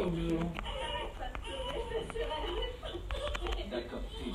super violent. D'accord, Teddy.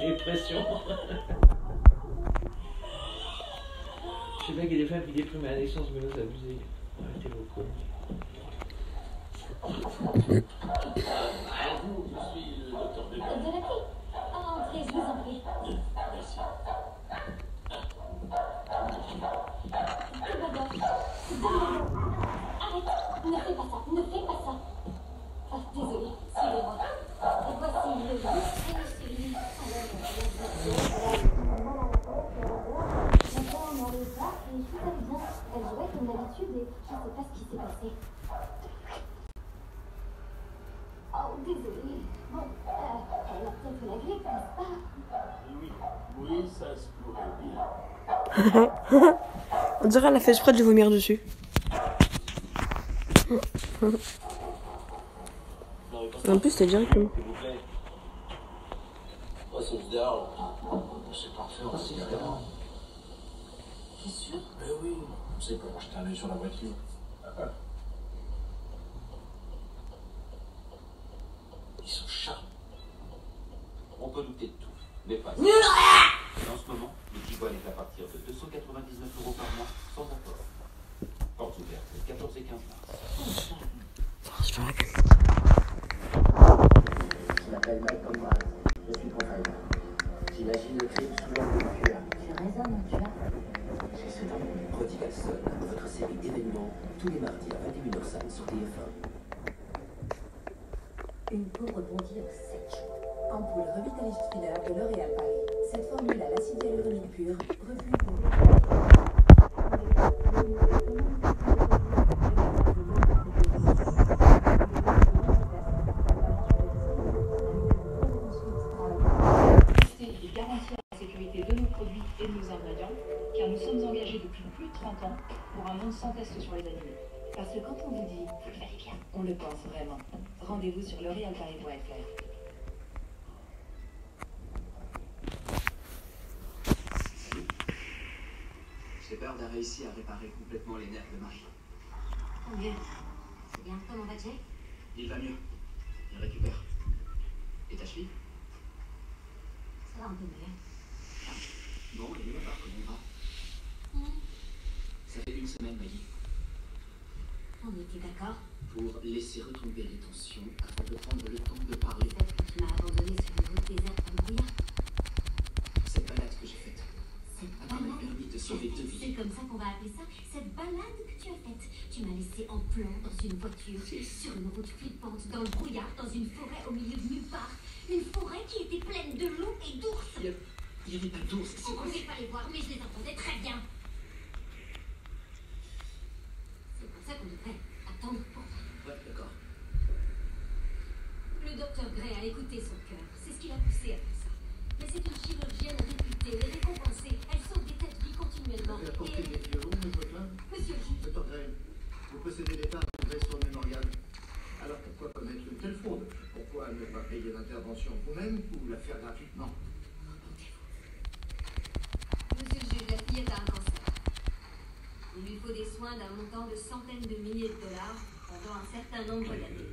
Dépression. Je sais pas qu'il y a des femmes qui dépriment à la naissance, mais là c'est abusé. Arrêtez vos couilles. Bonjour, je suis le docteur De la clé. Entrez, je vous en prie. Merci. Tout d'abord, arrête, ne fais pas ça, ne fais pas ça. Ah, désolé, suivez-moi. Voici le bus. Maintenant, on n'arrive pas et tout allait bien. Elle jouait comme d'habitude et je ne sais pas ce qui s'est passé. Oh, désolé. Bon, elle a peut-être la grippe, n'est-ce pas? Oui, ça se pourrait bien. On dirait qu'elle a fait exprès de vomir dessus. En plus, c'était directement. S'il vous plaît. Oh, c'est down. C'est parfait aussi, évidemment. T'es sûr? Mais oui, c'est pour jeter un œil sur la voiture. Ils sont charmants. On peut douter de tout, mais pas. En ce moment, le Tiguan est à partir de 299 € par mois, sans apport. Porte ouverte, les 14 et 15 mars. Je m'appelle Malcolm Brown, je suis contrôleur. J'imagine le crime sous l'angle du tueur. Tu raisonnes, mon tueur. J'ai ce nom, Prodigal Son, votre série d'événements, tous les mardis à 21h05 sur TF1. Une peau rebondie en 7 jours. Ampoule Revitalift Filler de L'Oréal Paris. Cette formule à l'acide hyaluronique pur, revue pour et garantir la sécurité de nos produits et de nos ingrédients, car nous sommes engagés depuis plus de 30 ans pour un monde sans test sur les animaux. Parce que quand on vous dit « vous le faites bien », on le pense vraiment. Rendez-vous sur l'oréalparis.fr. Shepard a réussi à réparer complètement les nerfs de Marie. Tant mieux. C'est bien. Comment va Jay? Il va mieux. Il récupère. Et ta cheville? Ça va un peu mieux. Bon, et nous, alors, comment on va? Ça fait une semaine, Maggie. On était d'accord. Pour laisser retomber les tensions afin de prendre le temps de parler. Peut-être que tu m'as abandonné sur une route déserte comme brouillard. Cette balade que j'ai faite Cette m'a permis balade. de sauver 2 vies. C'est comme ça qu'on va appeler ça. Cette balade que tu as faite. Tu m'as laissé en plan dans une voiture, sur une route flippante, dans le brouillard, dans une forêt au milieu de nulle part. Une forêt qui était pleine de loups et d'ours. Il n'y avait pas d'ours. On ne pouvait pas les voir, mais je les entendais très bien. C'est pour ça qu'on devrait attendre pour ça. Ouais, d'accord. Le docteur Gray a écouté son cœur. C'est ce qui l'a poussé à faire ça. Mais c'est une chirurgienne réputée et récompensée. Elle sauve des têtes vies continuellement. Vous apportez des violons, mes copains? Monsieur le juge. Dr. Gray, vous possédez des timbres de vaisseau mémorial. Alors pourquoi pas mettre une telle fraude? Pourquoi ne pas payer l'intervention vous-même ou la faire gratuitement? Monsieur le juge, la fillette a un cancer. Il lui faut des soins d'un montant de centaines de milliers de dollars pendant un certain nombre d'années.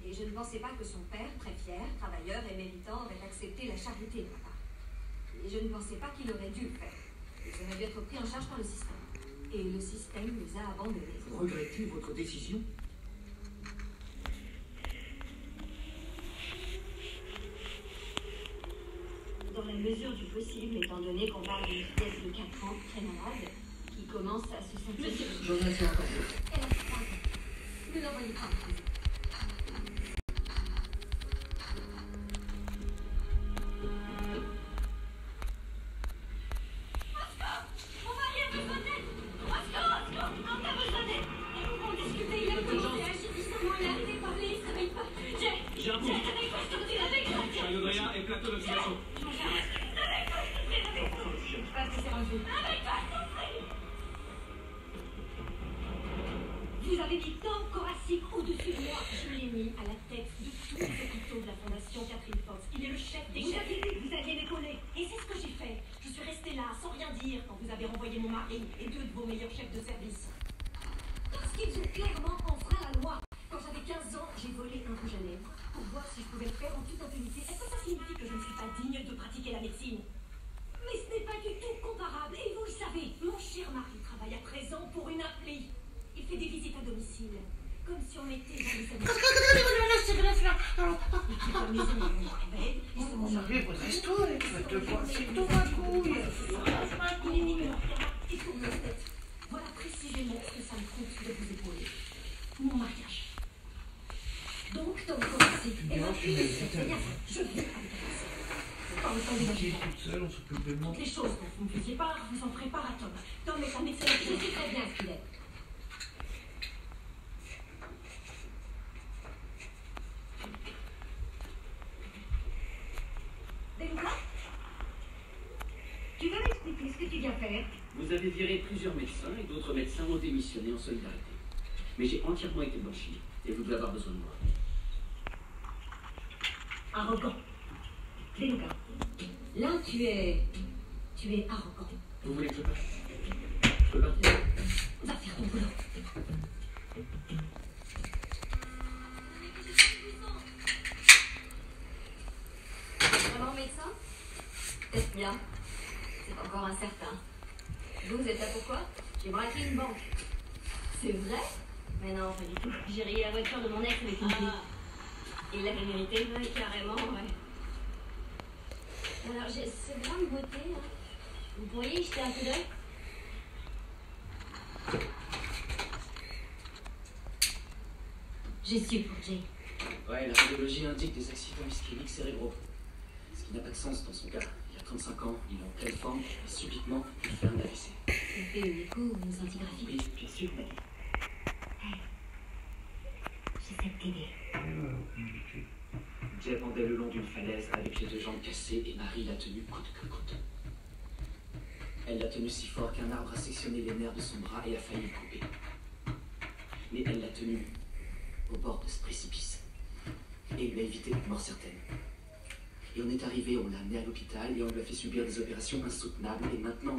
Et je ne pensais pas que son père, très fier, travailleur et méritant, aurait accepté la charité de ma part. Et je ne pensais pas qu'il aurait dû le faire. Il aurait dû être pris en charge par le système. Et le système les a abandonnés. Regrettez votre décision? Dans la mesure du possible, étant donné qu'on parle d'une fillette de 4 ans, très malade, qui commence à se sentir... Monsieur, J'en ai fait encore. elle a 3 ans. Ne l'envoyez pas en prison. Mon mari a besoin d'aide! Au secours! On a besoin d'aide! On discutait, il a commencé à agir suffisamment, il a arrêté de parler, il se réveille pas. J'ai... avez mis Tom Koracic au-dessus de moi. Je l'ai mis à la tête de tous les hôpitaux de la Fondation Catherine Fox. Il est le chef des chefs. Vous aviez dit que vous alliez m'épauler. Et c'est ce que j'ai fait. Je suis restée là, sans rien dire, quand vous avez renvoyé mon mari et 2 de vos meilleurs chefs de service. Parce qu'ils ont clairement enfreint la loi. Quand j'avais 15 ans, j'ai volé un rouge à lèvres pour voir si je pouvais le faire en toute impunité. Est-ce que ça signifie que je ne suis pas digne de pratiquer la médecine? Mais ce n'est pas du tout comparable, et vous le savez. Mon cher mari travaille à présent pour une appli. Il fait des visites à domicile, comme si on était dans les années. Il quitte la maison, il me réveille, il se mange un peu de resto, et tu vas te voir, c'est tout ma couille. Il est mineur, il tourne la tête. Voilà précisément ce que ça me coûte de vous épauler. Mon mariage. Donc, Tom Koracic est ma fille. Je vis avec ça. Pas autant d'imaginer. Toute seule, on s'occupe de moi. Toutes les choses dont vous ne faisiez pas, vous en ferez part à Tom. Tom est un excellent. Je sais très bien ce qu'il est. Deluca, tu veux m'expliquer ce que tu viens faire? Vous avez viré plusieurs médecins et d'autres médecins ont démissionné en solidarité. Mais j'ai entièrement été blanchi et vous devez avoir besoin de moi. Arrogant. Deluca, là tu es arrogant. Vous voulez que je parte? Je peux partir. Va faire ton boulot. Vraiment médecin? Peut-être bien. C'est encore incertain. Vous êtes là pourquoi? J'ai braqué une banque. C'est vrai? Mais non, pas du tout. J'ai rayé la voiture de mon ex avec une clé. Il l'avait mérité? Ouais, carrément, ouais. Alors, j'ai ce grain de beauté, là. Vous pourriez y jeter un coup d'œil? J'ai su pour Jay. Ouais, la radiologie indique des accidents ischémiques cérébraux. Ce qui n'a pas de sens dans son cas. Il a 35 ans, il est en pleine forme, et subitement, il fait un AVC. Il fait une écho ou une scintigraphie? Oui, bien sûr, mais... J'essaie de t'aider. Jay pendait le long d'une falaise avec les 2 jambes cassées et Marie l'a tenu coûte que coûte. Elle l'a tenu si fort qu'un arbre a sectionné les nerfs de son bras et a failli le couper. Mais elle l'a tenu au bord de ce précipice et il a évité une mort certaine. Et on est arrivé, on l'a amené à l'hôpital et on lui a fait subir des opérations insoutenables et maintenant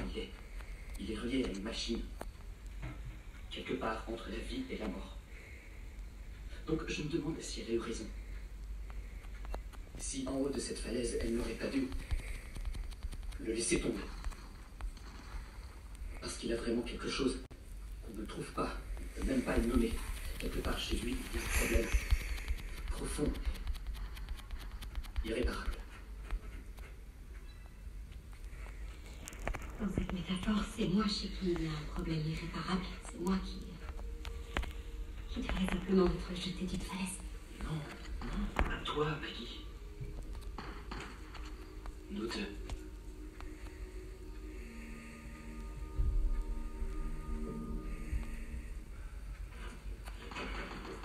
il est relié à une machine. Quelque part entre la vie et la mort. Donc je me demande si elle a eu raison. Si en haut de cette falaise, elle n'aurait pas dû le laisser tomber. Parce qu'il a vraiment quelque chose qu'on ne trouve pas, on ne peut même pas le nommer. Quelque part chez lui, il y a un problème profond, irréparable. Dans cette métaphore, c'est moi chez qui il y a un problème irréparable. C'est moi qui devrais simplement être jeté d'une falaise. Non, à toi, Maggie. Nous 2.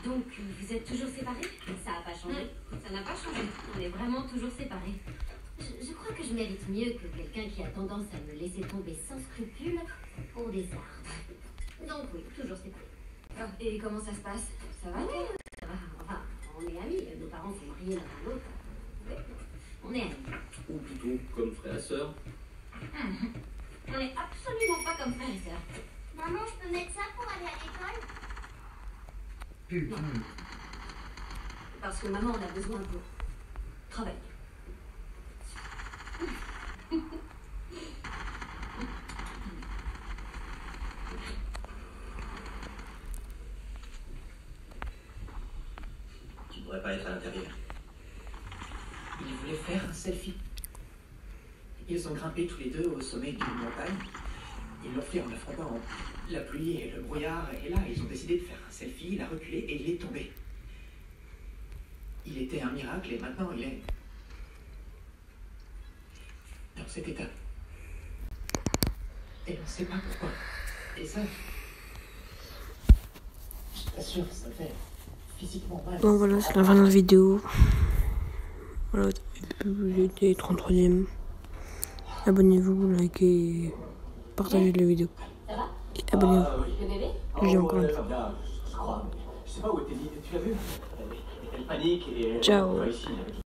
Donc, vous êtes toujours séparés? Ça n'a pas changé. Ça n'a pas changé. On est vraiment toujours séparés. Je crois que je mérite mieux que quelqu'un qui a tendance à me laisser tomber sans scrupule pour des arts. Donc oui, toujours séparés. Ah, et comment ça se passe? Ça va? Oui, ça va. Enfin, on est amis. Nos parents sont mariés l'un à l'autre. Ouais, on est amis. Ou plutôt comme frère et sœur. On n'est absolument pas comme frères et sœurs. Maman, je peux mettre ça pour aller à l'école? Putain. Parce que maman en a besoin pour travailler. Tu ne devrais pas être à l'intérieur. Il voulait faire un selfie. Ils ont grimpé tous les 2 au sommet d'une montagne. Ils l'ont fait en affrontant la pluie et le brouillard. Et là, ils ont décidé de faire un selfie. Il a reculé et il est tombé. Il était un miracle et maintenant il est dans cet état. Et on ne sait pas pourquoi. Et ça, je t'assure, ça fait physiquement mal. Bon voilà, c'est la fin de la vidéo. Voilà, j'étais 33ème. Abonnez-vous, likez, partagez la vidéo. Et abonnez-vous. J'ai encore une fois. je crois, mais je sais pas où était Lily. Tu l'as vu? Elle panique et elle Ciao. va ici avec